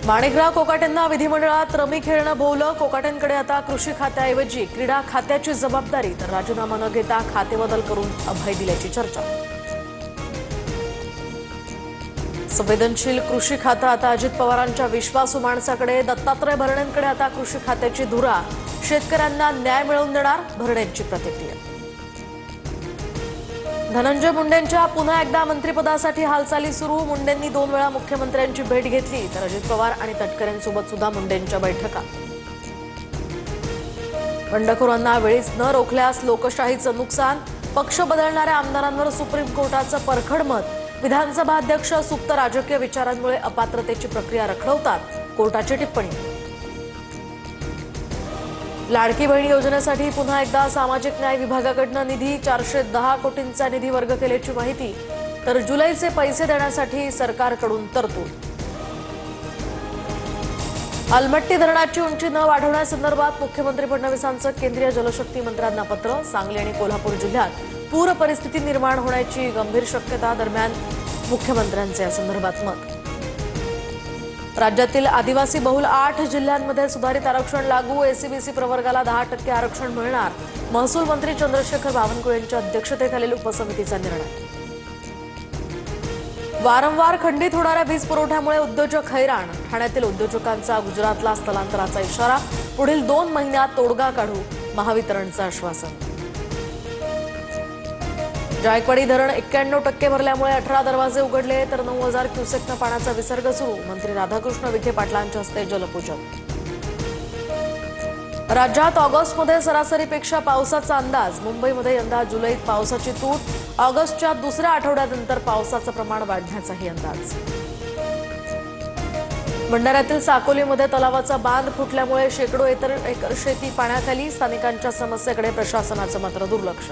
माणिकराव कोकाटेंना विधिमंडळात रमी खेळणं भोवलं। कोकाटेंकडे आता कृषी खात्याऐवजी क्रीडा खात्याची जबाबदारी, तर राजीनामा न घेता खातेबदल करून अभय दिल्याची चर्चा। संवेदनशील कृषी खातं आता अजित पवारांच्या विश्वासू माणसाकडे। दत्तात्रय भरणेंकडे आता कृषी खात्याची धुरा। शेतकऱ्यांना न्याय मिळवून देणार, भरणेंची प्रतिक्रिया। धनंजय मुंडेंच्या पुन्हा एकदा मंत्रिपदासाठी हालचाली सुरू। मुंडेंनी 2 वेळा मुख्यमंत्र्यांची भेट घेतली, तर अजित पवार आणि तटकरेंसोबत सुद्धा मुंडेंच्या बैठका। बंडखोरांना वेळीच न रोखल्यास लोकशाहीचं नुकसान। पक्ष बदलणाऱ्या आमदारांवर सुप्रीम कोर्टाचं परखड मत। विधानसभा अध्यक्ष सुप्त राजकीय विचारांमुळे अपात्रतेची प्रक्रिया रखडवतात, कोर्टाची टिप्पणी। लाडकी बहीण योजनेसाठी पुन्हा एकदा सामाजिक न्याय विभागाकडून निधी। 410 कोटींचा निधी वर्ग केल्याची माहिती, तर जुलैचे पैसे देण्यासाठी सरकारकडून तरतूद। अलमट्टी धरणाची उंची न वाढवण्यासंदर्भात मुख्यमंत्री फडणवीसांचं केंद्रीय जलशक्ती मंत्र्यांना पत्र। सांगली आणि कोल्हापूर जिल्ह्यात पूर परिस्थिती निर्माण होण्याची गंभीर शक्यता। दरम्यान मुख्यमंत्र्यांचे या संदर्भात मत। राज्यातील आदिवासी बहुल 8 जिल्ह्यांमध्ये सुधारित आरक्षण लागू। एससीबीसी प्रवर्गाला 10% आरक्षण मिळणार। महसूल मंत्री चंद्रशेखर बावनकुळे यांच्या अध्यक्षतेखालील उपसमितीचा निर्णय। वारंवार खंडित होणाऱ्या वीज पुरवठ्यामुळे उद्योजक हैराण। ठाण्यातील उद्योजकांचा गुजरातला स्थलांतराचा इशारा। पुढील 2 महिन्यात तोडगा काढू, महावितरणचं आश्वासन। जायकवाडी धरण 91% भरल्यामुळे 18 दरवाजे उघडले, तर 9000 क्युसेकनं पाण्याचा विसर्ग सुरू। मंत्री राधाकृष्ण विखे पाटलांच्या हस्ते जलपूजन। राज्यात ऑगस्टमध्ये सरासरीपेक्षा पावसाचा अंदाज। मुंबईमध्ये यंदा जुलैत पावसाची तूट। ऑगस्टच्या दुसऱ्या आठवड्यानंतर पावसाचं प्रमाण वाढण्याचाही अंदाज। भंडाऱ्यातील साकोलीमध्ये तलावाचा बांध फुटल्यामुळे शेकडो एकर शेती पाण्याखाली। स्थानिकांच्या समस्येकडे प्रशासनाचं मात्र दुर्लक्ष।